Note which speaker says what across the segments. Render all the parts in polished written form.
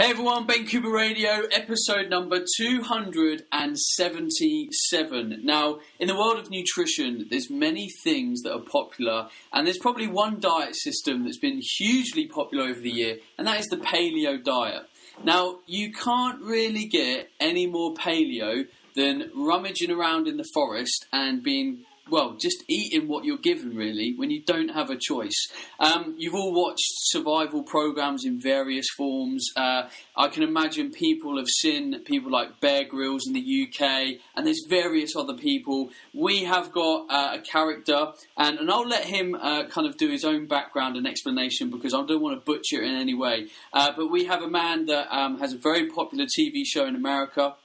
Speaker 1: Hey everyone, Ben Coomber Radio, episode number 277. Now, in the world of nutrition, there's many things that are popular, and there's probably one diet system that's been hugely popular over the year, and that is the paleo diet. Now, you can't really get any more paleo than rummaging around in the forest and being, well, just eating what you're given, really, when you don't have a choice. You've all watched survival programs in various forms. I can imagine people have seen people like Bear Grylls in the UK, and there's various other people. We have got a character, and I'll let him kind of do his own background and explanation because I don't want to butcher it in any way. But we have a man that has a very popular TV show in America.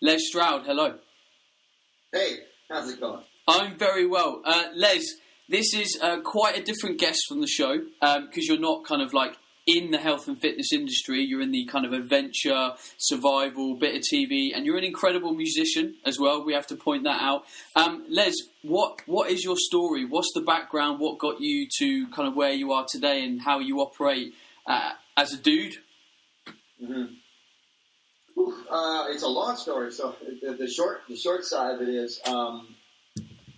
Speaker 1: Les Stroud, hello.
Speaker 2: Hey. How's it going?
Speaker 1: I'm very well. Les, this is quite a different guest from the show because you're not kind of like in the health and fitness industry. You're in the kind of adventure, survival, bit of TV, and you're an incredible musician as well. We have to point that out. Les, what is your story? What's the background? What got you to kind of where you are today and how you operate as a dude?
Speaker 2: Mm-hmm. It's a long story, so the short side of it is, and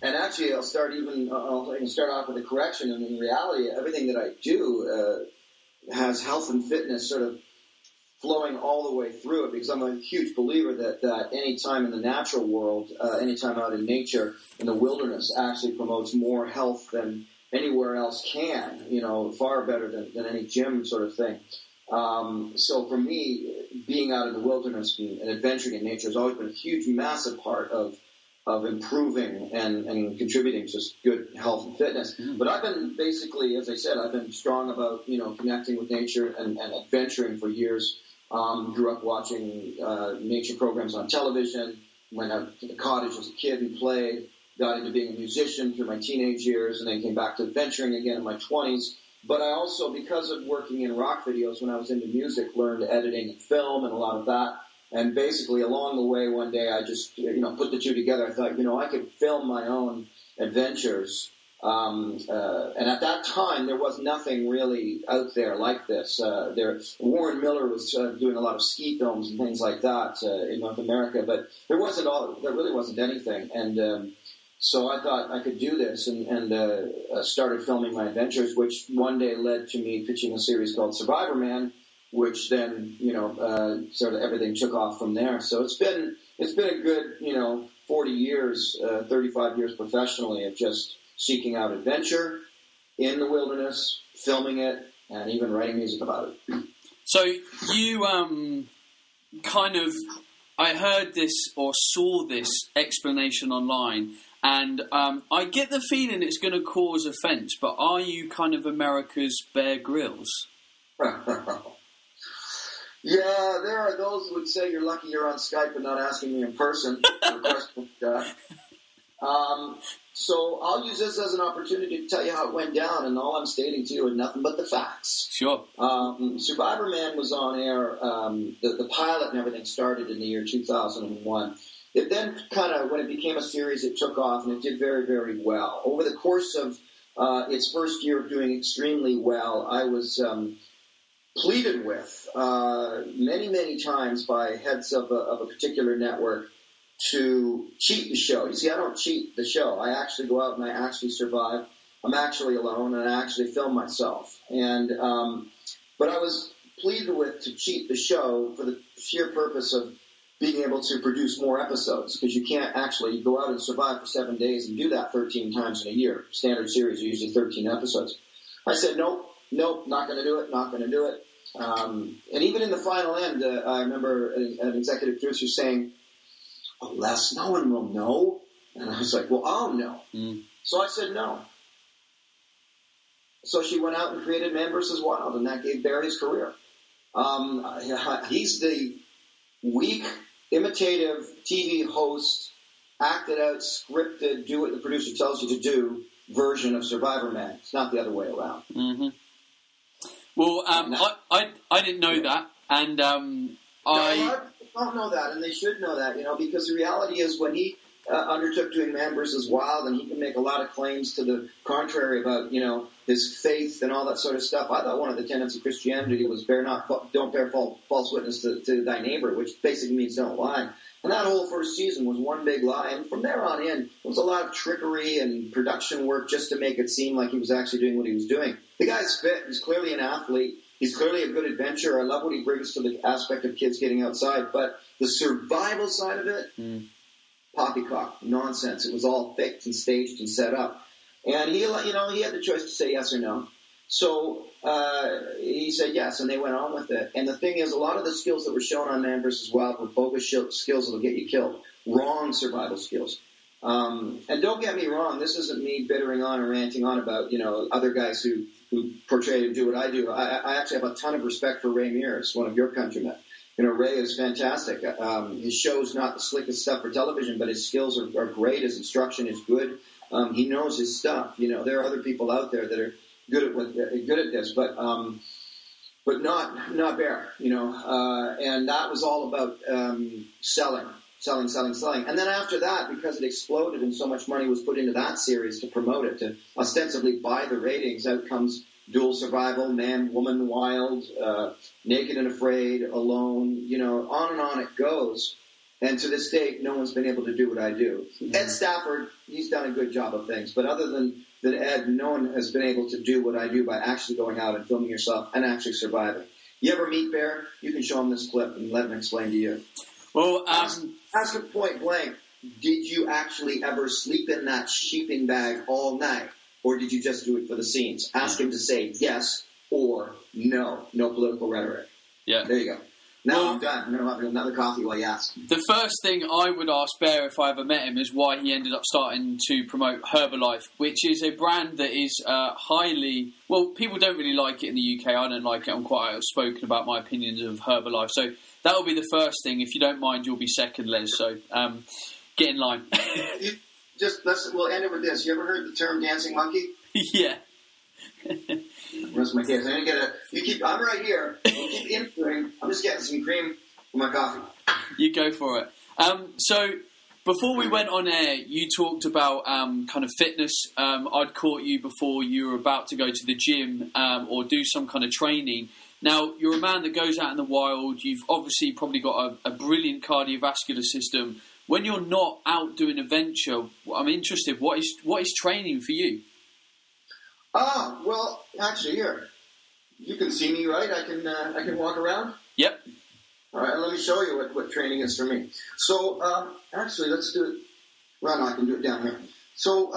Speaker 2: actually I'll start off with a correction. And in reality, everything that I do has health and fitness sort of flowing all the way through it, because I'm a huge believer that any time in the natural world, any time out in nature, in the wilderness, actually promotes more health than anywhere else can. You know, far better than any gym sort of thing. So for me, being out in the wilderness and adventuring in nature has always been a huge, massive part of improving and contributing to just good health and fitness. Mm. But I've been basically, as I said, I've been strong about, connecting with nature and adventuring for years. Grew up watching nature programs on television, went out to the cottage as a kid and played, got into being a musician through my teenage years, and then came back to adventuring again in my 20s. But I also, because of working in rock videos when I was into music, learned editing and film and a lot of that. And basically along the way one day I just, put the two together. I thought, I could film my own adventures. And at that time there was nothing really out there like this. Warren Miller was doing a lot of ski films and things like that in North America, but there really wasn't anything. And so I thought I could do this and started filming my adventures, which one day led to me pitching a series called Survivorman, which then, sort of everything took off from there. So it's been a good, 40 years, 35 years professionally of just seeking out adventure in the wilderness, filming it, and even writing music about it.
Speaker 1: So you I heard this or saw this explanation online. And I get the feeling it's going to cause offence, but are you kind of America's Bear Grylls?
Speaker 2: Yeah, there are those who would say you're lucky you're on Skype and not asking me in person. So I'll use this as an opportunity to tell you how it went down, and all I'm stating to you are nothing but the facts.
Speaker 1: Sure.
Speaker 2: Survivorman was on air. The pilot and everything started in the year 2001. It then kind of, when it became a series, it took off, and it did very, very well. Over the course of its first year of doing extremely well, I was pleaded with many, many times by heads of a particular network to cheat the show. You see, I don't cheat the show. I actually go out and I actually survive. I'm actually alone, and I actually film myself. And but I was pleaded with to cheat the show for the sheer purpose of being able to produce more episodes, because you can't actually go out and survive for 7 days and do that 13 times in a year. Standard series are usually 13 episodes. I said, nope, not going to do it. And even in the final end, I remember an executive producer saying, "Oh, Les, no one will know." And I was like, "Well, I'll know." Mm. So I said no. So she went out and created Man vs. Wild, and that gave Bear his career. He's the weak, imitative TV host, acted out, scripted, do what the producer tells you to do version of Survivorman. It's not the other way around.
Speaker 1: Mm-hmm. Well, I didn't know that, and
Speaker 2: I don't know that, and they should know that, because the reality is when he undertook doing Man vs. Wild, and he can make a lot of claims to the contrary about, his faith and all that sort of stuff. I thought one of the tenets of Christianity was don't bear false witness to thy neighbor, which basically means don't lie. And that whole first season was one big lie. And from there on in, there was a lot of trickery and production work just to make it seem like he was actually doing what he was doing. The guy's fit. He's clearly an athlete. He's clearly a good adventurer. I love what he brings to the aspect of kids getting outside. But the survival side of it, poppycock, nonsense. It was all faked and staged and set up. And he had the choice to say yes or no. So he said yes, and they went on with it. And the thing is, a lot of the skills that were shown on Man vs. Wild were bogus skills that will get you killed. Wrong survival skills. And don't get me wrong, this isn't me bittering on or ranting on about, other guys who portray and do what I do. I actually have a ton of respect for Ray Mears, one of your countrymen. Ray is fantastic. His show's not the slickest stuff for television, but his skills are great. His instruction is good. He knows his stuff. There are other people out there that are good at this, but not Bear. And that was all about selling. And then after that, because it exploded and so much money was put into that series to promote it, to ostensibly buy the ratings, out comes Dual Survival, Man, Woman, Wild, Naked and Afraid, Alone, on and on it goes. And to this date, no one's been able to do what I do. Ed Stafford, he's done a good job of things, but other than Ed, no one has been able to do what I do by actually going out and filming yourself and actually surviving. You ever meet Bear? You can show him this clip and let him explain to you.
Speaker 1: Well,
Speaker 2: ask him point blank, did you actually ever sleep in that sheeping bag all night, or did you just do it for the scenes? Ask him to say yes or no. No political rhetoric.
Speaker 1: Yeah.
Speaker 2: There you go. Now I'm done. I'm going to have another coffee while you ask.
Speaker 1: The first thing I would ask Bear if I ever met him is why he ended up starting to promote Herbalife, which is a brand that is highly... Well, people don't really like it in the UK. I don't like it. I'm quite outspoken about my opinions of Herbalife. So that will be the first thing. If you don't mind, you'll be second, Les. So get in line.
Speaker 2: We'll end it with this. You ever heard the term dancing monkey?
Speaker 1: Yeah.
Speaker 2: Where's my kids? I'm right here. You keep interviewing. I'm just getting some cream for my coffee.
Speaker 1: You go for it. So before we went on air, you talked about kind of fitness. I'd caught you before you were about to go to the gym or do some kind of training. Now, you're a man that goes out in the wild. You've obviously probably got a brilliant cardiovascular system. When you're not out doing a venture, I'm interested, what is training for you?
Speaker 2: Well, actually, here. You can see me, right? I can walk around?
Speaker 1: Yep.
Speaker 2: All right, let me show you what training is for me. So, actually, let's do it. Well, no, I can do it down here. So,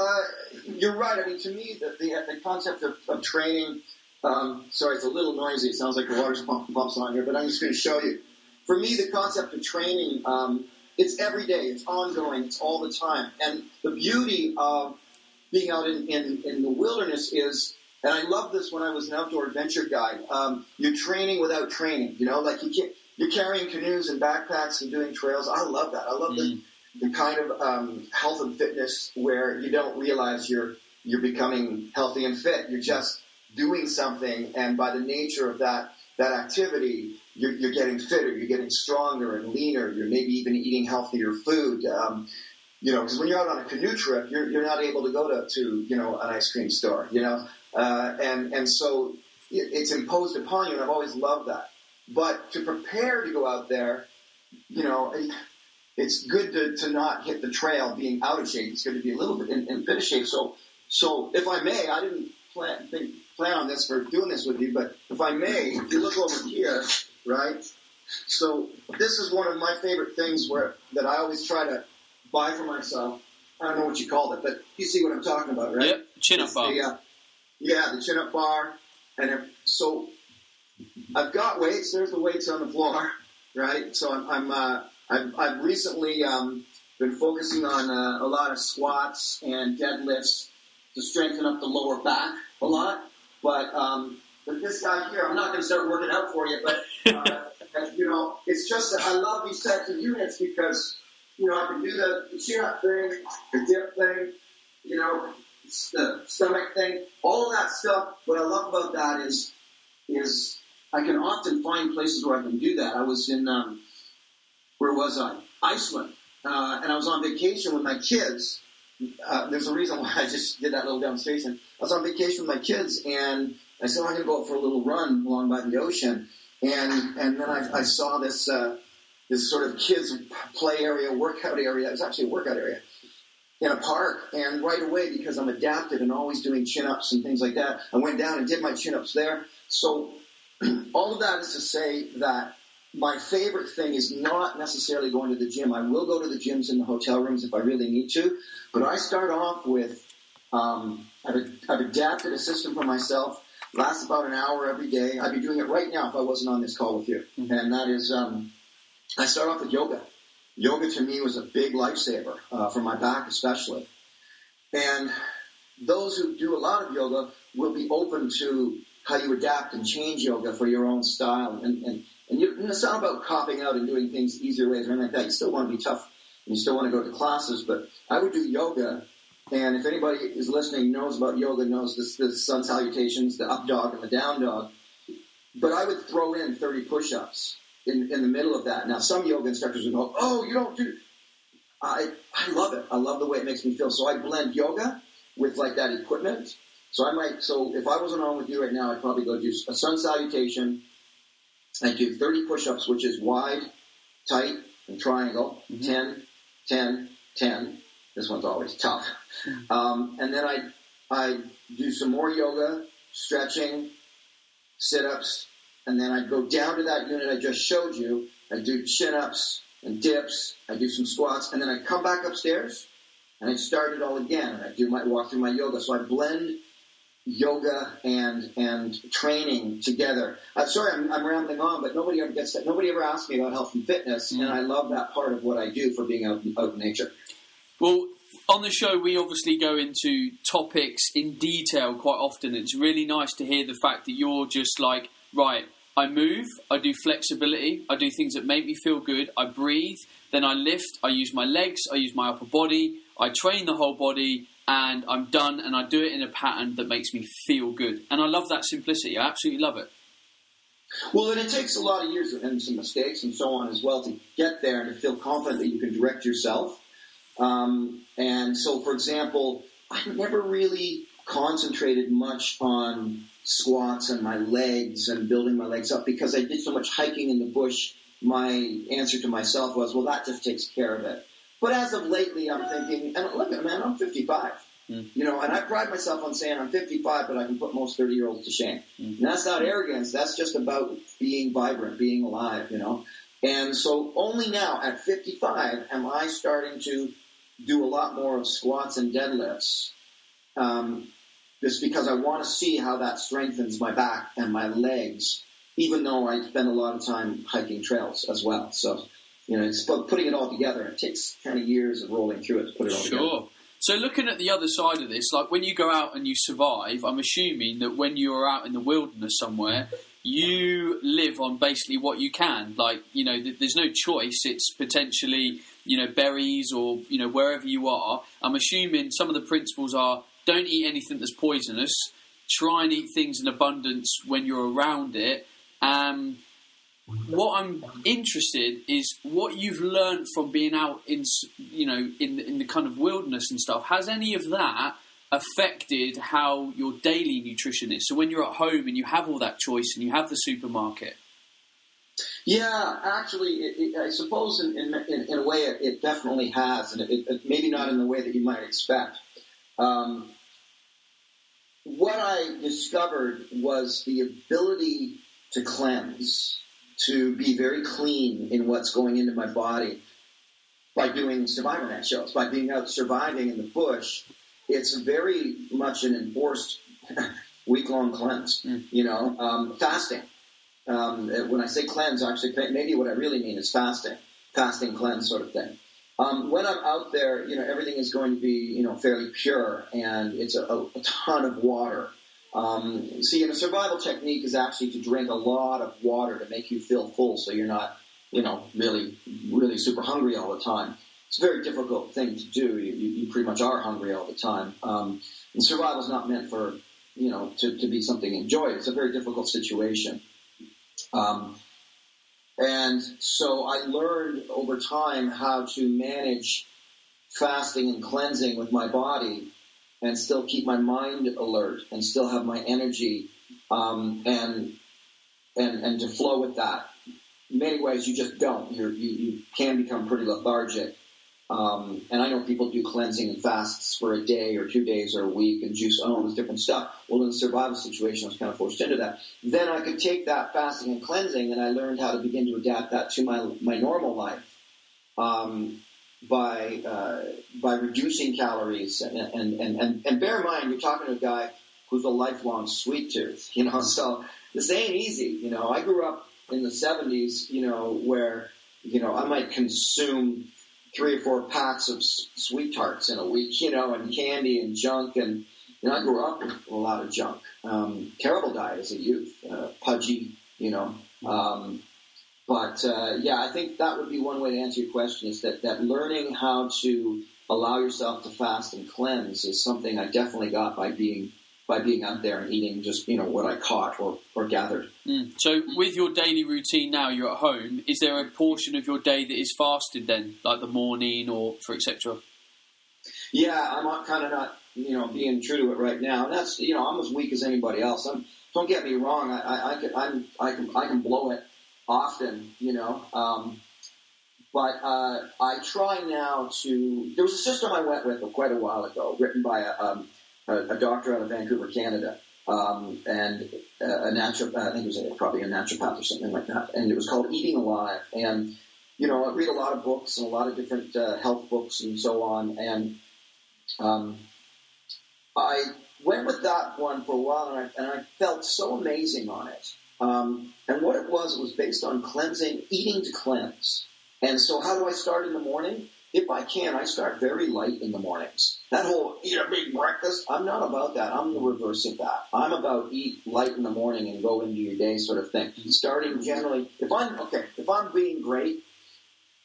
Speaker 2: you're right. I mean, to me, the concept of training, sorry, it's a little noisy. It sounds like the water's pumps on here, but I'm just going to show you. For me, the concept of training, it's every day. It's ongoing. It's all the time. And the beauty of being out in the wilderness is, and I love this when I was an outdoor adventure guide, you're training without training. Like you're carrying canoes and backpacks and doing trails. I love that. I love the kind of health and fitness where you don't realize you're becoming healthy and fit. You're just doing something, and by the nature of that activity, you're getting fitter, you're getting stronger and leaner. You're maybe even eating healthier food. Because when you're out on a canoe trip, you're not able to go to an ice cream store, and so it's imposed upon you, and I've always loved that. But to prepare to go out there, it's good to not hit the trail being out of shape. It's good to be a little bit in fit of shape. So if I may, I didn't plan on this for doing this with you, but if I may, if you look over here, right? So this is one of my favorite things that I always try to buy for myself. I don't know what you called it, but you see what I'm talking about, right?
Speaker 1: Yep, chin-up bar.
Speaker 2: The chin-up bar. And so I've got weights. There's the weights on the floor, right? So I've recently been focusing on a lot of squats and deadlifts to strengthen up the lower back a lot. But this guy here, I'm not going to start working out for you, but it's just that I love these types of units because I can do the chin-up thing, the dip thing, the stomach thing, all of that stuff. What I love about that is I can often find places where I can do that. I was in, where was I? Iceland. and I was on vacation with my kids. There's a reason why I just did that little demonstration. I was on vacation with my kids, and I said, I'm going to go out for a little run along by the ocean. And then I saw this sort of kids play area, workout area. It was actually a workout area in a park. And right away, because I'm adapted and always doing chin-ups and things like that, I went down and did my chin-ups there. So all of that is to say that my favorite thing is not necessarily going to the gym. I will go to the gyms in the hotel rooms if I really need to. But I start off with, I've adapted a system for myself. Lasts about an hour every day. I'd be doing it right now if I wasn't on this call with you. Mm-hmm. And that is, I start off with yoga. Yoga to me was a big lifesaver, for my back especially. And those who do a lot of yoga will be open to how you adapt and change yoga for your own style. And it's not about copying out and doing things easier ways or anything like that. You still want to be tough and you still want to go to classes. But I would do yoga. And if anybody is listening knows about yoga, knows the sun salutations, the up dog and the down dog. But I would throw in 30 push-ups in the middle of that. Now, some yoga instructors would go, oh, you don't do... I love it. I love the way it makes me feel. So I blend yoga with like that equipment. So if I wasn't on with you right now, I'd probably go do a sun salutation. I'd do 30 push-ups, which is wide, tight, and triangle. Mm-hmm. 10, 10, 10. This one's always tough. And then I do some more yoga, stretching, sit-ups, and then I'd go down to that unit I just showed you. I'd do chin-ups and dips. I'd do some squats, and then I'd come back upstairs, and I'd start it all again. And I'd walk through my yoga. So I blend yoga and training together. I'm sorry, I'm rambling on, but nobody ever asks me about health and fitness, and I love that part of what I do for being out in nature.
Speaker 1: Well, on the show, we obviously go into topics in detail quite often. It's really nice to hear the fact that you're just like, right, I move, I do flexibility, I do things that make me feel good, I breathe, then I lift, I use my legs, I use my upper body, I train the whole body, and I'm done, and I do it in a pattern that makes me feel good. And I love that simplicity. I absolutely love it.
Speaker 2: Well, and it takes a lot of years and some mistakes and so on as well to get there and to feel confident that you can direct yourself. And so, for example, I never really concentrated much on squats and my legs and building my legs up because I did so much hiking in the bush. My answer to myself was, well, that just takes care of it. But as of lately, I'm thinking, and look, man, I'm 55. You know, and I pride myself on saying I'm 55, but I can put most 30-year-olds to shame. And that's not arrogance. That's just about being vibrant, being alive, you know. And so only now at 55 am I starting to do a lot more of squats and deadlifts, just because I want to see how that strengthens my back and my legs, even though I spend a lot of time hiking trails as well. So, you know, it's putting it all together. It takes kind of years of rolling through it to put it all together.
Speaker 1: Sure. So looking at the other side of this, like when you go out and you survive, I'm assuming that when you're out in the wilderness somewhere, you live on basically what you can. Like, you know, there's no choice. It's potentially, you know, berries or, you know, wherever you are. I'm assuming some of the principles are don't eat anything that's poisonous. Try and eat things in abundance when you're around it. What I'm interested is what you've learned from being out in, you know, in the kind of wilderness and stuff. Has any of that affected how your daily nutrition is? So when you're at home and you have all that choice and you have the supermarket.
Speaker 2: Yeah, actually, I suppose in a way it definitely has, and it maybe not in the way that you might expect. What I discovered was the ability to cleanse, to be very clean in what's going into my body by doing Survivorman shows, by being out surviving in the bush. It's very much an enforced week-long cleanse, you know, fasting. When I say cleanse, actually, maybe what I really mean is fasting cleanse sort of thing. When I'm out there, you know, everything is going to be, you know, fairly pure, and it's a ton of water. See, and a survival technique is actually to drink a lot of water to make you feel full, so you're not, you know, really, really super hungry all the time. It's a very difficult thing to do. You pretty much are hungry all the time. And survival is not meant for, you know, to be something enjoyed. It's a very difficult situation. And so I learned over time how to manage fasting and cleansing with my body and still keep my mind alert and still have my energy and to flow with that. In many ways, you just don't. You can become pretty lethargic. And I know people do cleansing and fasts for a day or 2 days or a week and juice all this different stuff. Well, in the survival situation, I was kind of forced into that. Then I could take that fasting and cleansing, and I learned how to begin to adapt that to my normal life by reducing calories. And bear in mind, you're talking to a guy who's a lifelong sweet tooth, so this ain't easy. I grew up in the 70s, where, I might consume 3 or 4 packs of sweet tarts in a week, and candy and junk. And, I grew up with a lot of junk. Terrible diet as a youth, pudgy, But I think that would be one way to answer your question, is that learning how to allow yourself to fast and cleanse is something I definitely got by being out there and eating just, what I caught or gathered.
Speaker 1: So with your daily routine now, you're at home, is there a portion of your day that is fasted then, like the morning or for etc.?
Speaker 2: Yeah, I'm kind of not, being true to it right now. And that's, I'm as weak as anybody else. Don't get me wrong. I can blow it often, but I try now to. There was a system I went with quite a while ago, written by a doctor out of Vancouver, Canada, and a naturopath. I think it was probably a naturopath or something like that. And it was called Eating Alive. And I read a lot of books and a lot of different health books and so on. And I went with that one for a while, and I felt so amazing on it. And what it was based on cleansing, eating to cleanse. And so how do I start in the morning? If I can, I start very light in the mornings. That whole eat a big breakfast, I'm not about that. I'm the reverse of that. I'm about eat light in the morning and go into your day sort of thing. Starting generally, if I'm being great,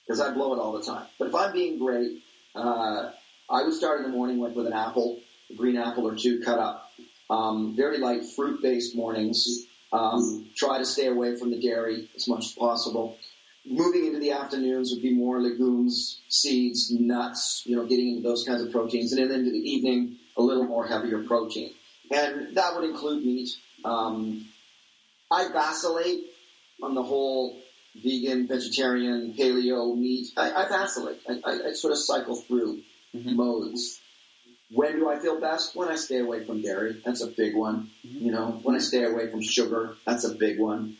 Speaker 2: because I blow it all the time, but if I'm being great, I would start in the morning with an apple, a green apple or 2 cut up. Very light fruit-based mornings. Try to stay away from the dairy as much as possible. Moving into the afternoons would be more legumes, seeds, nuts, getting into those kinds of proteins. And then into the evening, a little more heavier protein. And that would include meat. I vacillate on the whole vegan, vegetarian, paleo, meat. I vacillate. I sort of cycle through modes. When do I feel best? When I stay away from dairy. That's a big one. When I stay away from sugar, that's a big one.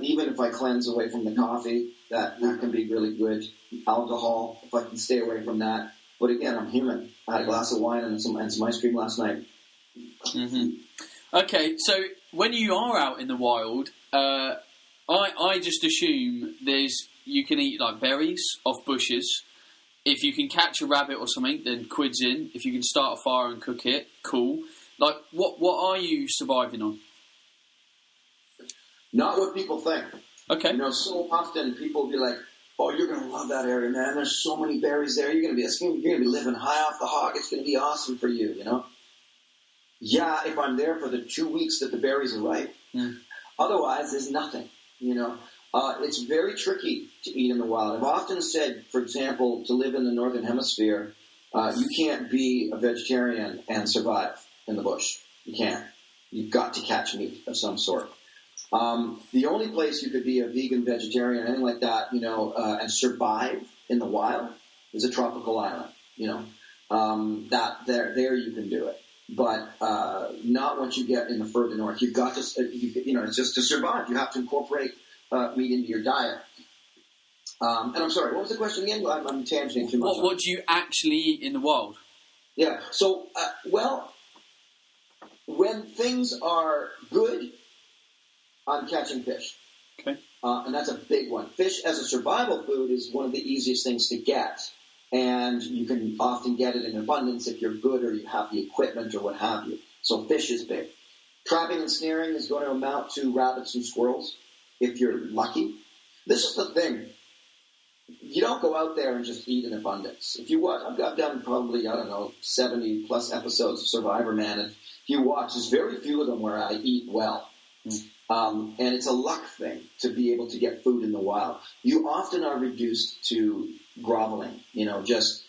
Speaker 2: Even if I cleanse away from the coffee, that can be really good. Alcohol, if I can stay away from that. But again, I'm human. I had a glass of wine and some ice cream last night.
Speaker 1: Okay, so when you are out in the wild, I just assume you can eat like berries off bushes. If you can catch a rabbit or something, then quid's in. If you can start a fire and cook it, cool. Like, what are you surviving on?
Speaker 2: Not what people think.
Speaker 1: Okay.
Speaker 2: So often people will be like, "Oh, you're going to love that area, man. There's so many berries there. You're going to be living high off the hog. It's going to be awesome for you." Yeah, if I'm there for the 2 weeks that the berries are ripe. Otherwise, there's nothing. It's very tricky to eat in the wild. I've often said, for example, to live in the northern hemisphere, you can't be a vegetarian and survive in the bush. You can't. You've got to catch meat of some sort. The only place you could be a vegan, vegetarian, anything like that, and survive in the wild is a tropical island. There you can do it, but not once you get in the further north. You've got to, it's just to survive. You have to incorporate meat into your diet. And I'm sorry, what was the question again? I'm tangenting too much.
Speaker 1: What do you actually eat in the wild?
Speaker 2: Yeah. So, when things are good, I'm catching fish.
Speaker 1: Okay.
Speaker 2: And that's a big one. Fish as a survival food is one of the easiest things to get. And you can often get it in abundance if you're good or you have the equipment or what have you. So fish is big. Trapping and snaring is going to amount to rabbits and squirrels if you're lucky. This is the thing. You don't go out there and just eat in abundance. If you watch, I've done probably, 70 plus episodes of Survivorman. And if you watch, there's very few of them where I eat well. And it's a luck thing to be able to get food in the wild. You often are reduced to groveling, just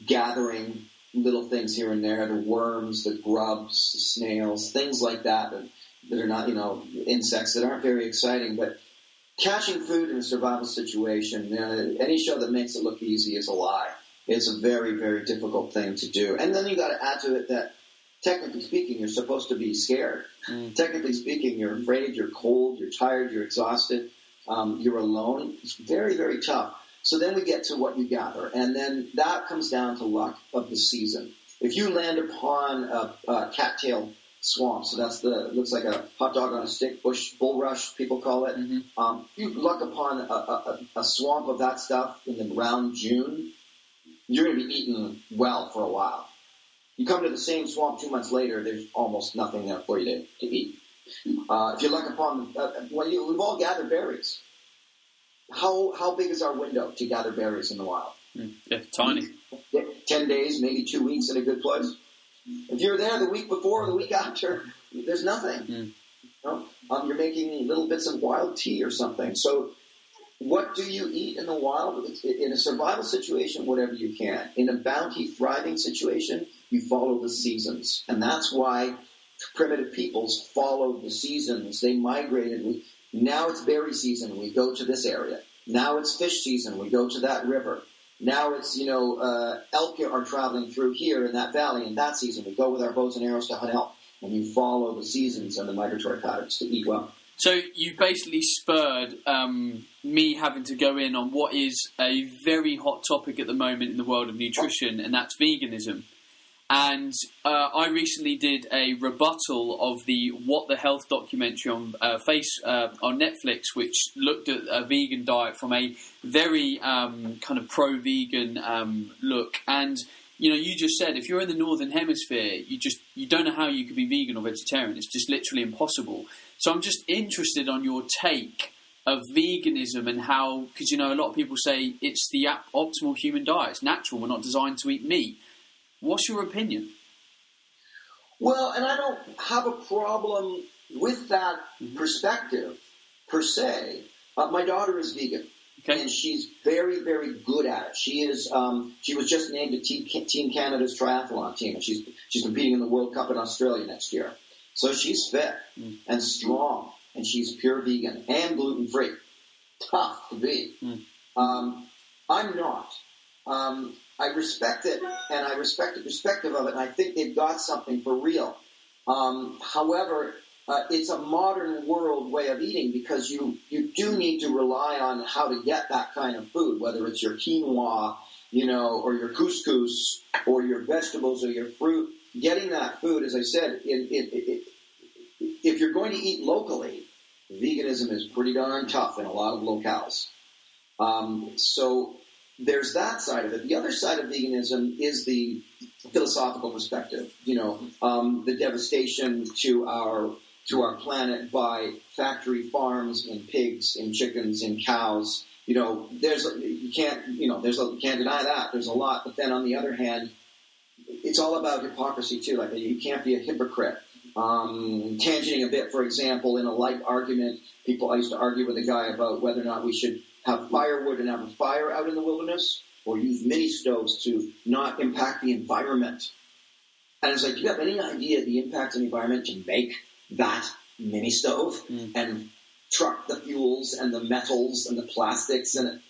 Speaker 2: gathering little things here and there, the worms, the grubs, the snails, things like that that are not, insects that aren't very exciting. But catching food in a survival situation, any show that makes it look easy is a lie. It's a very, very difficult thing to do. And then you got to add to it that, technically speaking, you're supposed to be scared. Technically speaking, you're afraid, you're cold, you're tired, you're exhausted, you're alone. It's very, very tough. So then we get to what you gather, and then that comes down to luck of the season. If you land upon a cattail swamp, so looks like a hot dog on a stick, bulrush, people call it. If you luck upon a swamp of that stuff in around June, you're going to be eating well for a while. You come to the same swamp 2 months later, there's almost nothing there for you to eat. If you luck upon, we've all gathered berries. How big is our window to gather berries in the wild?
Speaker 1: Yeah, tiny.
Speaker 2: 10 days, maybe 2 weeks in a good place. If you're there the week before or the week after, there's nothing. You're making little bits of wild tea or something. So what do you eat in the wild? In a survival situation, whatever you can. In a bounty thriving situation, you follow the seasons. And that's why primitive peoples followed the seasons. They migrated. Now it's berry season, we go to this area. Now it's fish season, we go to that river. Now it's, elk are traveling through here in that valley in that season. We go with our bows and arrows to hunt elk. And you follow the seasons and the migratory patterns to eat well.
Speaker 1: So you've basically spurred me having to go in on what is a very hot topic at the moment in the world of nutrition, and that's veganism. And I recently did a rebuttal of the What the Health documentary on Netflix, which looked at a vegan diet from a very kind of pro-vegan look. And you just said if you're in the Northern Hemisphere, you don't know how you could be vegan or vegetarian. It's just literally impossible. So I'm just interested on your take of veganism and how, because a lot of people say it's the optimal human diet. It's natural. We're not designed to eat meat. What's your opinion?
Speaker 2: Well, and I don't have a problem with that perspective, per se. My daughter is vegan, and she's very, very good at it. She is. She was just named to Team Canada's triathlon team, and she's competing in the World Cup in Australia next year. So she's fit and strong, and she's pure vegan and gluten-free. Tough to be. I'm not. I respect it, and I respect the perspective of it, and I think they've got something for real. However, it's a modern world way of eating because you do need to rely on how to get that kind of food, whether it's your quinoa, or your couscous, or your vegetables or your fruit. Getting that food, as I said, if you're going to eat locally, veganism is pretty darn tough in a lot of locales. So there's that side of it. The other side of veganism is the philosophical perspective. The devastation to our planet by factory farms and pigs and chickens and cows. You can't deny that. There's a lot. But then on the other hand, it's all about hypocrisy too. Like you can't be a hypocrite. Tangenting a bit, for example, in a light argument, I used to argue with a guy about whether or not we should have firewood and have a fire out in the wilderness, or use mini stoves to not impact the environment. And it's like, do you have any idea the impact on the environment to make that mini stove and truck the fuels and the metals and the plastics and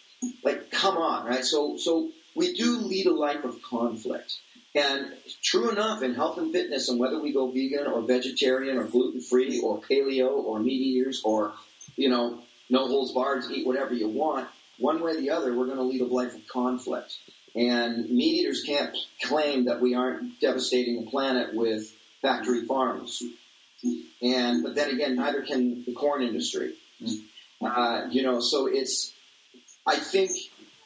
Speaker 2: come on, right? So we do lead a life of conflict. And true enough, in health and fitness, and whether we go vegan or vegetarian or gluten-free or paleo or meat eaters or, no holds barred, eat whatever you want, one way or the other, we're going to lead a life of conflict. And meat eaters can't claim that we aren't devastating the planet with factory farms. But then again, neither can the corn industry. So it's, I think,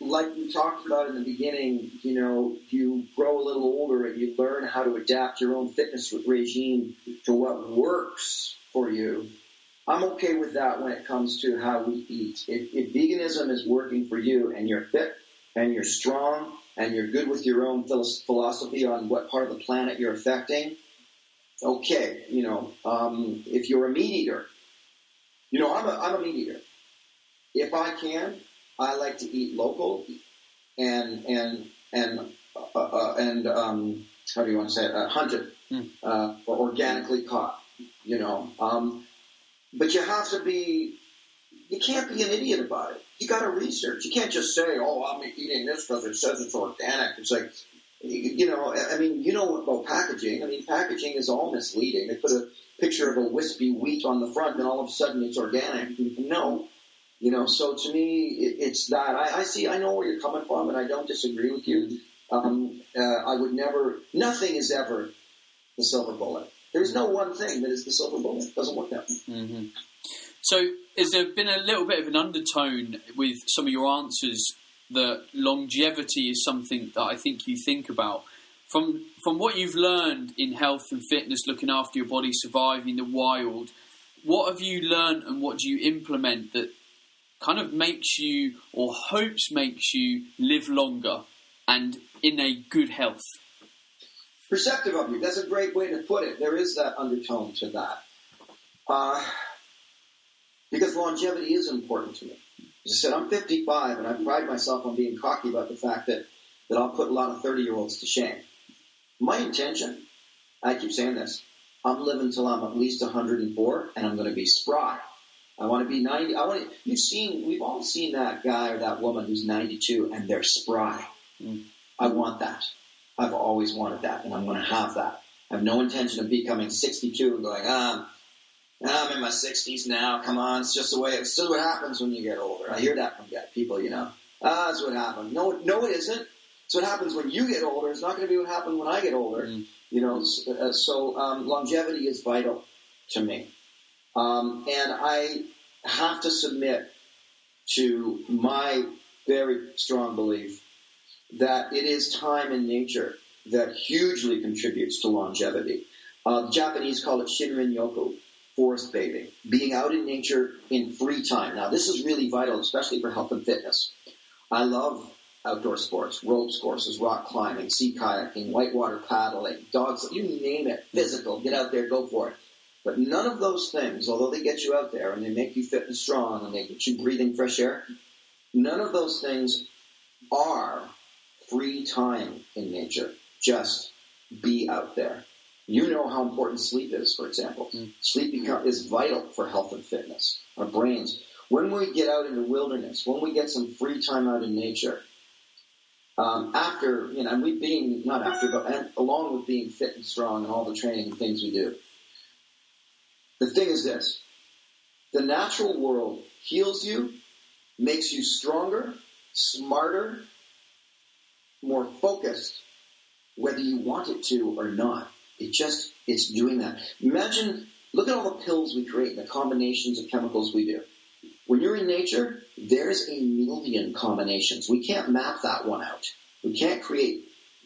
Speaker 2: like we talked about in the beginning, you grow a little older and you learn how to adapt your own fitness regime to what works for you. I'm okay with that when it comes to how we eat. If veganism is working for you and you're fit and you're strong and you're good with your own philosophy on what part of the planet you're affecting, okay. If you're a meat eater I'm a meat eater. If I can, I like to eat local and how do you want to say it? Hunted or organically caught. But you can't be an idiot about it. You got to research. You can't just say, "Oh, I'm eating this because it says it's organic." It's like, about packaging. Packaging is all misleading. They put a picture of a wispy wheat on the front, and all of a sudden it's organic. No. So to me, it's that. I know where you're coming from, and I don't disagree with you. I would never, nothing is ever the silver bullet. There's no one thing that is the silver bullet. It doesn't work that way.
Speaker 1: Mm-hmm. So has there been a little bit of an undertone with some of your answers that longevity is something that I think you think about? From what you've learned in health and fitness, looking after your body, surviving the wild, what have you learned and what do you implement that kind of makes you, or hopes makes you, live longer and in a good health?
Speaker 2: Perceptive of you. That's a great way to put it. There is that undertone to that. Because longevity is important to me. As I said, I'm 55, and I pride myself on being cocky about the fact that I'll put a lot of 30-year-olds to shame. My intention, I keep saying this, I'm living till I'm at least 104, and I'm going to be spry. I want to be 90. We've all seen that guy or that woman who's 92, and they're spry. I want that. I've always wanted that, and I'm going to have that. I have no intention of becoming 62 and going, I'm in my 60s now. Come on, it's just what happens when you get older. I hear that from people, that's what happens. No, it isn't. It's what happens when you get older. It's not going to be what happens when I get older. Longevity is vital to me. And I have to submit to my very strong belief that it is time in nature that hugely contributes to longevity. The Japanese call it shinrin-yoku, forest bathing, being out in nature in free time. Now, this is really vital, especially for health and fitness. I love outdoor sports, ropes courses, rock climbing, sea kayaking, whitewater paddling, dogs, you name it, physical, get out there, go for it. But none of those things, although they get you out there and they make you fit and strong and they get you breathing fresh air, none of those things are free time in nature. Just be out there. You know how important sleep is, for example. Sleep is vital for health and fitness, our brains. When we get out in the wilderness, when we get some free time out in nature, along with being fit and strong and all the training and things we do, the thing is this: the natural world heals you, makes you stronger, smarter, more focused, whether you want it to or not. It's doing that. Imagine, look at all the pills we create, the combinations of chemicals we do. When you're in nature, there's a million combinations. We can't map that one out. We can't create,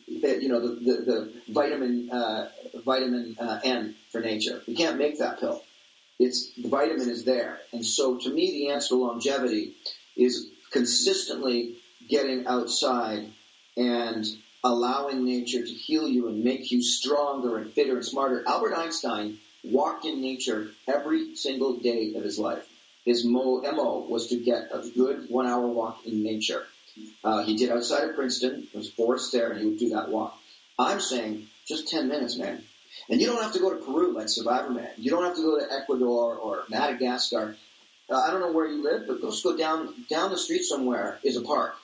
Speaker 2: the vitamin N for nature. We can't make that pill. The vitamin is there. And so to me, the answer to longevity is consistently getting outside and allowing nature to heal you and make you stronger and fitter and smarter. Albert Einstein walked in nature every single day of his life. His MO was to get a good 1 hour walk in nature. He did outside of Princeton. There was forest there, and he would do that walk. I'm saying just 10 minutes, man. And you don't have to go to Peru like Survivorman. You don't have to go to Ecuador or Madagascar. I don't know where you live, but just go down the street somewhere is a park.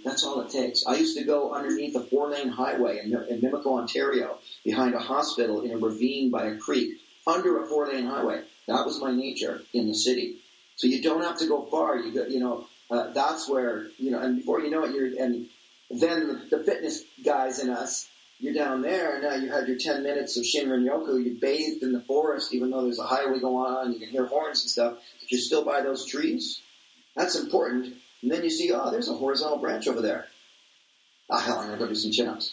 Speaker 2: That's all it takes. I used to go underneath a 4-lane highway in Mimico, Ontario, behind a hospital in a ravine by a creek, under a 4-lane highway. That was my nature in the city. So you don't have to go far. That's where, and before you know it, and then the fitness guys in us, you're down there, and now you had your 10 minutes of Shinrin-yoku. You bathed in the forest, even though there's a highway going on, you can hear horns and stuff, but you're still by those trees. That's important. And then you see, there's a horizontal branch over there. Hell, I'm going to go do some chin-ups.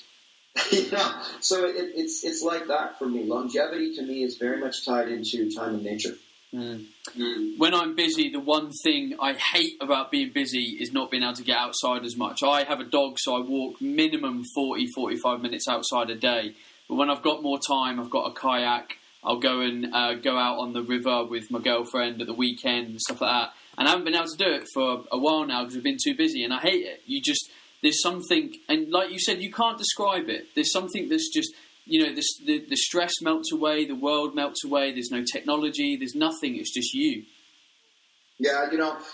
Speaker 2: So it's like that for me. Longevity to me is very much tied into time and nature.
Speaker 1: When I'm busy, the one thing I hate about being busy is not being able to get outside as much. I have a dog, so I walk minimum 40, 45 minutes outside a day. But when I've got more time, I've got a kayak, I'll go and go out on the river with my girlfriend at the weekend and stuff like that. And I haven't been able to do it for a while now because we've been too busy, and I hate it. There's something, and like you said, you can't describe it. There's something that's just, the stress melts away, the world melts away, there's no technology, there's nothing, it's just you.
Speaker 2: Yeah,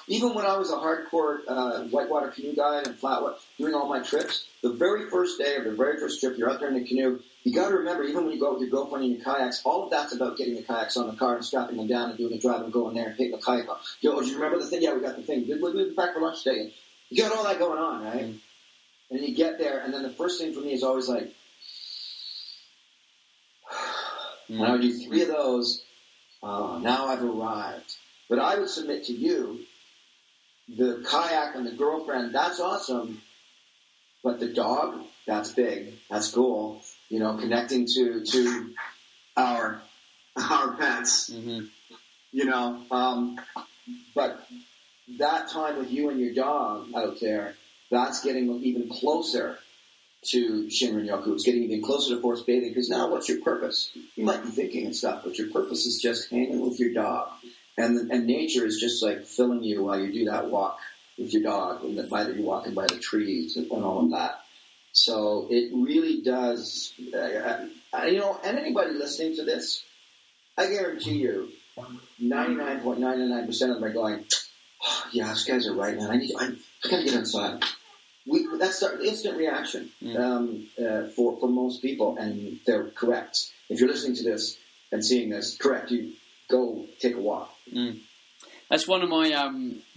Speaker 2: even when I was a hardcore whitewater canoe guide and flatwater, doing all my trips, the very first day of the very first trip, you're out there in the canoe, you got to remember, even when you go out with your girlfriend in your kayaks, all of that's about getting the kayaks on the car and strapping them down and doing the drive and going there and taking the kayak off. Do you remember the thing? Yeah, we got the thing. We'll be back for lunch today. You got all that going on, right? Mm-hmm. And then you get there, and then the first thing for me is always like, and I would do 3 of those. Now I've arrived. But I would submit to you, the kayak and the girlfriend, that's awesome. But the dog, that's big. That's cool. Connecting to our pets. Mm-hmm. But that time with you and your dog out there, that's getting even closer to Shinrin-yoku. It's getting even closer to forced bathing, because now what's your purpose? You might be thinking and stuff, but your purpose is just hanging with your dog. And nature is just like filling you while you do that walk with your dog, and you're walking by the trees and all of that. So it really does, and anybody listening to this, I guarantee you, 99.99% of them are going, oh, yeah, those guys are right, man. I gotta get outside. That's the instant reaction for most people, and they're correct. If you're listening to this and seeing this, correct, you go take a walk.
Speaker 1: That's one of my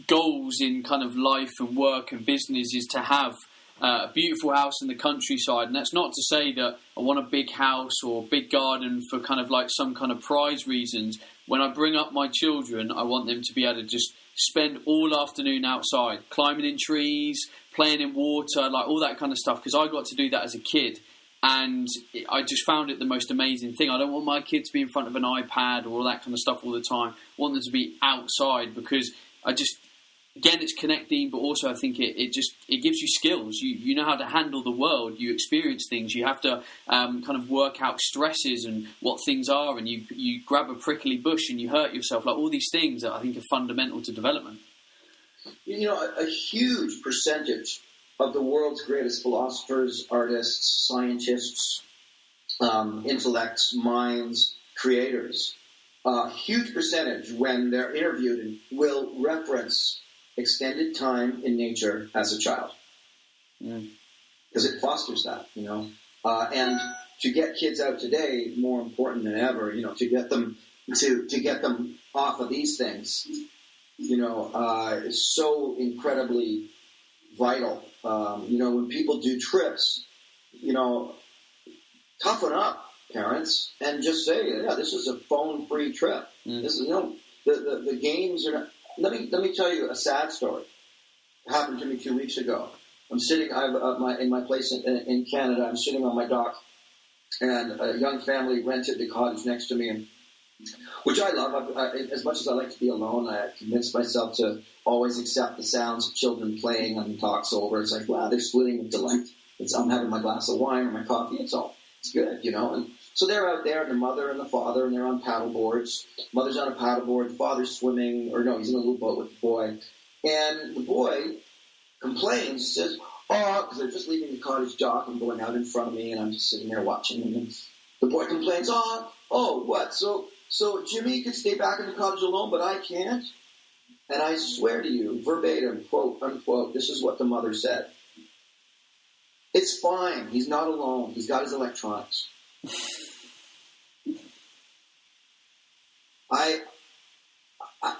Speaker 1: goals in kind of life and work and business, is to have a beautiful house in the countryside. And that's not to say that I want a big house or a big garden for kind of like some kind of prize reasons. When I bring up my children, I want them to be able to just spend all afternoon outside, climbing in trees, playing in water, like all that kind of stuff, because I got to do that as a kid. And I just found it the most amazing thing. I don't want my kids to be in front of an iPad or all that kind of stuff all the time. I want them to be outside, because again, it's connecting, but also I think it gives you skills. You know how to handle the world. You experience things. You have to kind of work out stresses and what things are, and you grab a prickly bush and you hurt yourself. Like all these things that I think are fundamental to development.
Speaker 2: A huge percentage of the world's greatest philosophers, artists, scientists, intellects, minds, creators, a huge percentage, when they're interviewed, will reference extended time in nature as a child. Because it fosters that, and to get kids out today, more important than ever, to get them off of these things, is so incredibly vital. When people do trips, toughen up, parents, and just say, yeah, this is a phone-free trip. This is, the games are not. Let me tell you a sad story. It happened to me 2 weeks ago. I'm sitting in my place in Canada. I'm sitting on my dock, and a young family rented the cottage next to me, which I love. As much as I like to be alone, I convinced myself to always accept the sounds of children playing and talks over. It's like, wow, they're splitting with delight. I'm having my glass of wine or my coffee. It's good, And so they're out there, and the mother and the father, and they're on paddle boards. Mother's on a paddle board, the father's swimming, he's in a little boat with the boy. And the boy complains, says, because they're just leaving the cottage dock and going out in front of me, and I'm just sitting there watching. And the boy complains, what? So Jimmy could stay back in the cottage alone, but I can't? And I swear to you, verbatim, quote, unquote, this is what the mother said. It's fine. He's not alone. He's got his electronics. I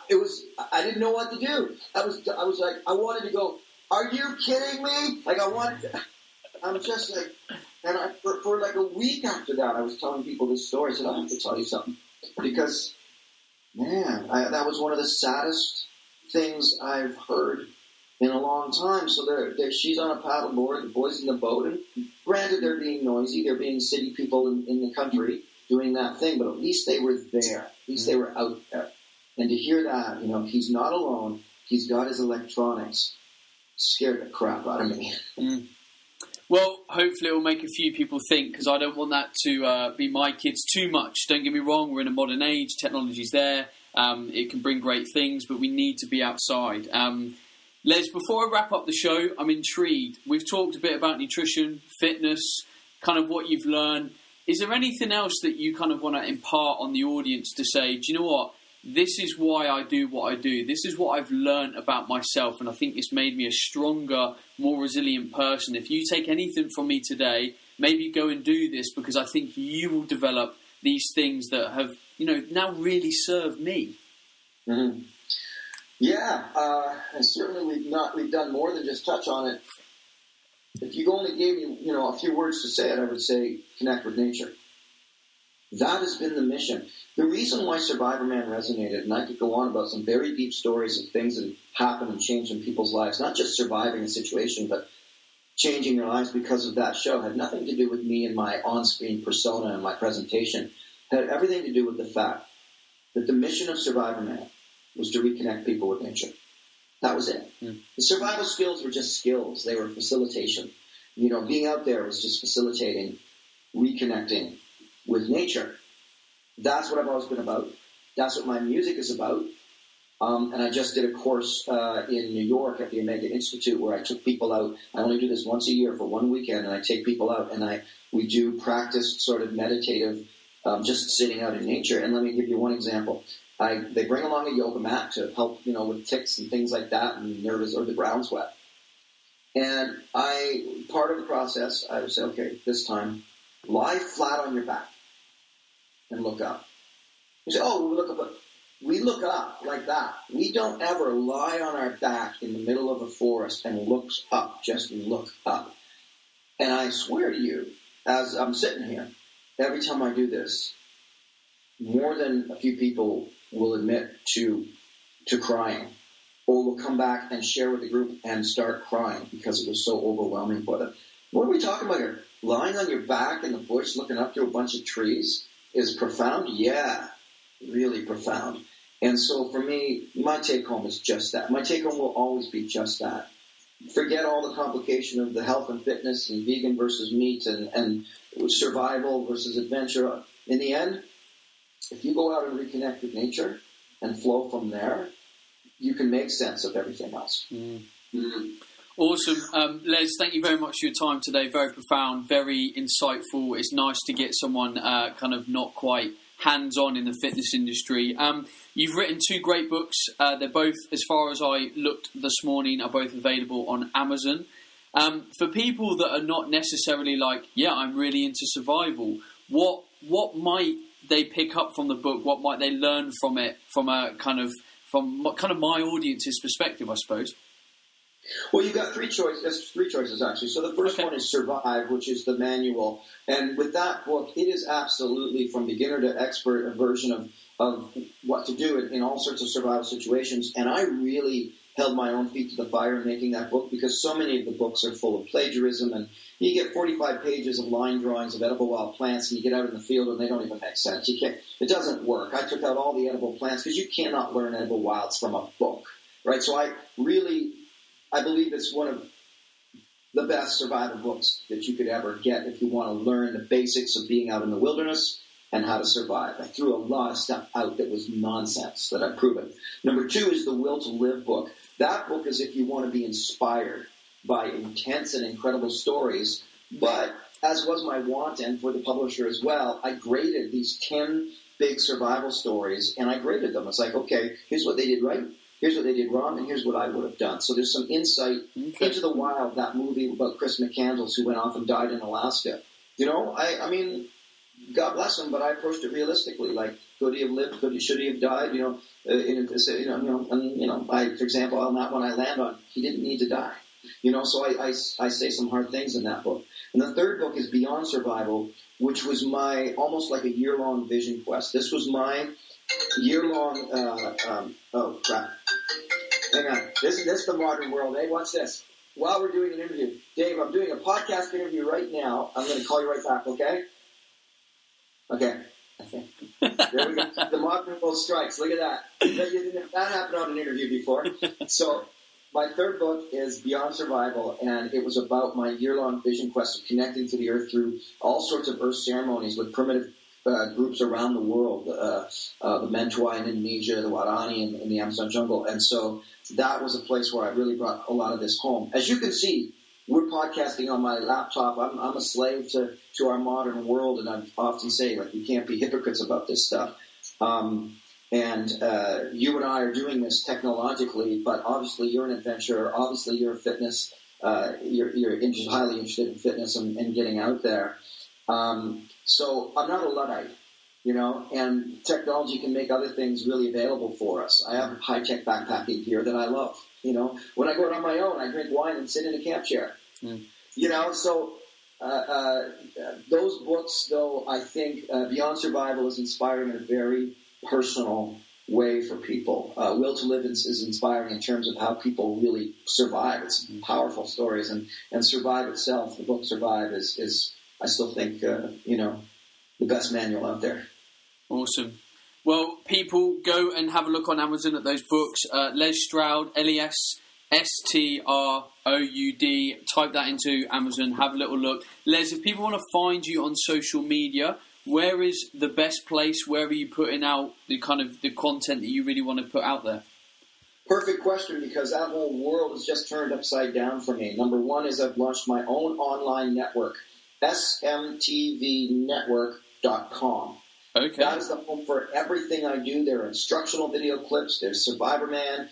Speaker 2: didn't know what to do. I was like, I wanted to go, are you kidding me? I'm just like, and for like a week after that, I was telling people this story. I said, I have to tell you something. Because, man, that was one of the saddest things I've heard in a long time. So she's on a paddleboard, the boy's in the boat, and granted they're being noisy, they're being city people in the country doing that thing, but at least they were there. At least they were out there. And to hear that, he's not alone, he's got his electronics, scared the crap out of me.
Speaker 1: Well, hopefully it will make a few people think, because I don't want that to be my kids too much. Don't get me wrong, we're in a modern age, technology's there, it can bring great things, but we need to be outside. Les, before I wrap up the show, I'm intrigued. We've talked a bit about nutrition, fitness, kind of what you've learned. Is there anything else that you kind of want to impart on the audience to say, do you know what? This is why I do what I do. This is what I've learned about myself, and I think it's made me a stronger, more resilient person. If you take anything from me today, maybe go and do this, because I think you will develop these things that have, now really served me.
Speaker 2: Mm-hmm. Yeah, and certainly we've done more than just touch on it. If you only gave me, a few words to say it, I would say connect with nature. That has been the mission. The reason why Survivorman resonated, and I could go on about some very deep stories of things that happen and change in people's lives, not just surviving a situation, but changing their lives because of that show, had nothing to do with me and my on-screen persona and my presentation. It had everything to do with the fact that the mission of Survivorman was to reconnect people with nature. That was it. Mm. The survival skills were just skills. They were facilitation. Being out there was just facilitating, reconnecting with nature. That's what I've always been about. That's what my music is about. And I just did a course in New York at the Omega Institute where I took people out. I only do this once a year for one weekend, and I take people out and we do practice sort of meditative, just sitting out in nature. And let me give you one example. They bring along a yoga mat to help, with tics and things like that, and nervous or the ground's wet. And part of the process, I would say, okay, this time, lie flat on your back and look up. You say, oh, we look up. We look up like that. We don't ever lie on our back in the middle of a forest and look up, just look up. And I swear to you, as I'm sitting here, every time I do this, more than a few people will admit to crying, or will come back and share with the group and start crying because it was so overwhelming for them. What are we talking about here? Lying on your back in the bush looking up to a bunch of trees is profound? Yeah, really profound. And so for me, my take-home is just that. My take-home will always be just that. Forget all the complication of the health and fitness and vegan versus meat and survival versus adventure. In the end, if you go out and reconnect with nature and flow from there, you can make sense of everything else. Mm.
Speaker 1: Mm. Awesome. Les, thank you very much for your time today. Very profound, very insightful. It's nice to get someone kind of not quite hands-on in the fitness industry. You've written 2 great books. They're both, as far as I looked this morning, are both available on Amazon. For people that are not necessarily like, yeah, I'm really into survival, what might they pick up from the book? What might they learn from it from my audience's perspective, I suppose?
Speaker 2: Well, you've got 3 choices. There's 3 choices, actually. So the first one is Survive, which is the manual. And with that book, it is absolutely from beginner to expert a version of what to do in all sorts of survival situations. And I really held my own feet to the fire in making that book because so many of the books are full of plagiarism. And you get 45 pages of line drawings of edible wild plants, and you get out in the field and they don't even make sense. It doesn't work. I took out all the edible plants because you cannot learn edible wilds from a book, right? So I believe it's one of the best survival books that you could ever get if you want to learn the basics of being out in the wilderness and how to survive. I threw a lot of stuff out that was nonsense that I've proven. Number 2 is the Will to Live book. That book is if you want to be inspired by intense and incredible stories, but as was my want and for the publisher as well, I graded these 10 big survival stories and I graded them. It's like, okay, here's what they did right. Here's what they did wrong, and here's what I would have done. So there's some insight into the wild, that movie about Chris McCandless who went off and died in Alaska. I mean, God bless him, but I approached it realistically. Like, could he have lived? Should he have died? For example, on that one I land on, he didn't need to die. So I say some hard things in that book. And the third book is Beyond Survival, which was my almost like a year-long vision quest. This was my year-long. Oh crap! Hang on. This is the modern world. Hey, watch this. While we're doing an interview, Dave, I'm doing a podcast interview right now. I'm going to call you right back. Okay? Okay. There we go. The modern world strikes. Look at that. That happened on an interview before. So my third book is Beyond Survival, and it was about my year-long vision quest of connecting to the earth through all sorts of earth ceremonies with primitive groups around the world, the Mentawai in Indonesia, the Warani in the Amazon jungle. And so that was a place where I really brought a lot of this home. As you can see, we're podcasting on my laptop. I'm a slave to our modern world, and I often say, like, we can't be hypocrites about this stuff. And you and I are doing this technologically, but obviously you're an adventurer. Obviously you're a fitness. You're highly interested in fitness and getting out there. So I'm not a Luddite, and technology can make other things really available for us. I have high-tech backpacking gear that I love. When I go out on my own, I drink wine and sit in a camp chair. So those books, though, I think Beyond Survival is inspiring in a very personal way for people. Will to Live is inspiring in terms of how people really survive. It's powerful stories, and Survive itself, the book Survive, is I still think, the best manual out there.
Speaker 1: Awesome. Well, people, go and have a look on Amazon at those books. Les Stroud, LESSTROUD. Type that into Amazon. Have a little look. Les, if people want to find you on social media, where is the best place? Where are you putting out the content that you really want to put out there?
Speaker 2: Perfect question, because that whole world has just turned upside down for me. Number one is I've launched my own online network, smtvnetwork.com.
Speaker 1: Okay.
Speaker 2: That is the home for everything I do. There are instructional video clips. There's Survivorman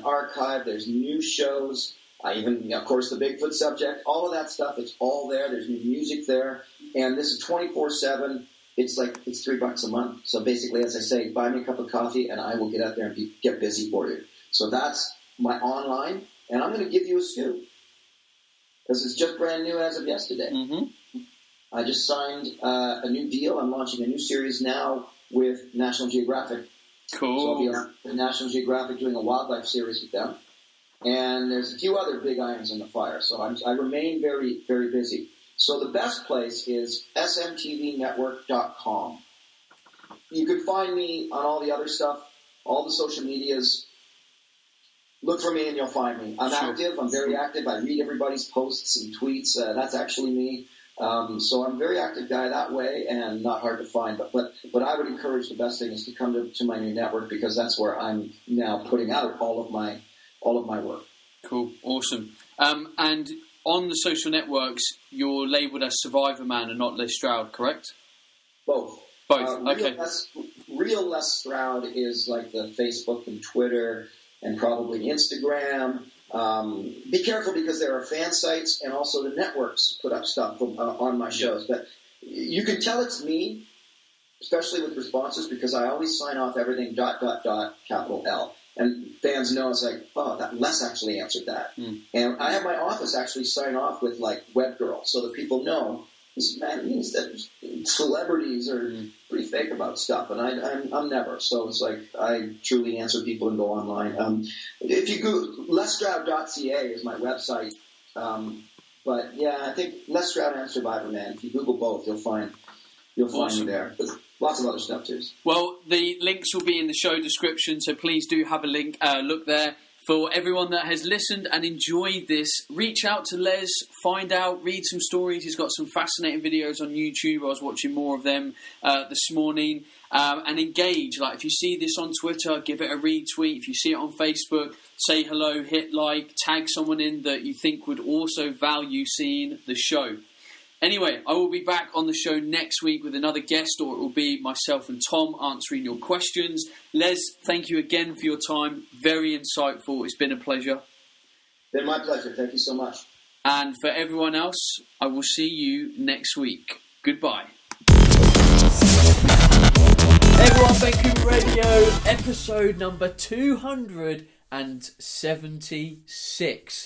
Speaker 2: Archive. There's new shows. Of course, the Bigfoot subject. All of that stuff, it's all there. There's new music there. And this is 24/7. It's $3 a month. So basically, as I say, buy me a cup of coffee and I will get out there and get busy for you. So that's my online. And I'm going to give you a scoop, because it's just brand new as of yesterday.
Speaker 1: Mm-hmm.
Speaker 2: I just signed a new deal. I'm launching a new series now with National Geographic.
Speaker 1: Cool.
Speaker 2: So I'll be on National Geographic doing a wildlife series with them. And there's a few other big irons in the fire. So I remain very, very busy. So the best place is smtvnetwork.com. You can find me on all the other stuff, all the social medias. Look for me and you'll find me. I'm active. I'm very active. I read everybody's posts and tweets. That's actually me. So I'm a very active guy that way, and not hard to find. But I would encourage, the best thing is to come to my new network, because that's where I'm now putting out all of my work.
Speaker 1: Cool, awesome. And on the social networks, you're labelled as Survivorman and not Les Stroud, correct?
Speaker 2: Both.
Speaker 1: Okay.
Speaker 2: Real Les Stroud is like the Facebook and Twitter and probably Instagram. Be careful, because there are fan sites, and also the networks put up stuff on my shows. But you can tell it's me, especially with responses, because I always sign off everything ... capital L. And fans know, it's like, oh, that Les actually answered that. And I have my office actually sign off with, like, Web Girl, so that people know this man means that celebrities are pretty fake about stuff, and I'm never. So it's like I truly answer people and go online. If you Google, lesstroud.ca is my website. But yeah, I think Les Stroud and Survivorman. If you Google both, you'll find me there. But lots of other stuff too.
Speaker 1: Well, the links will be in the show description, so please do have a look there. For everyone that has listened and enjoyed this, reach out to Les, find out, read some stories. He's got some fascinating videos on YouTube. I was watching more of them this morning. And engage. Like, if you see this on Twitter, give it a retweet. If you see it on Facebook, say hello, hit like, tag someone in that you think would also value seeing the show. Anyway, I will be back on the show next week with another guest, or it will be myself and Tom answering your questions. Les, thank you again for your time. Very insightful. It's been a pleasure.
Speaker 2: Been my pleasure. Thank you so much.
Speaker 1: And for everyone else, I will see you next week. Goodbye. Hey everyone, Coomber Radio, episode number 276.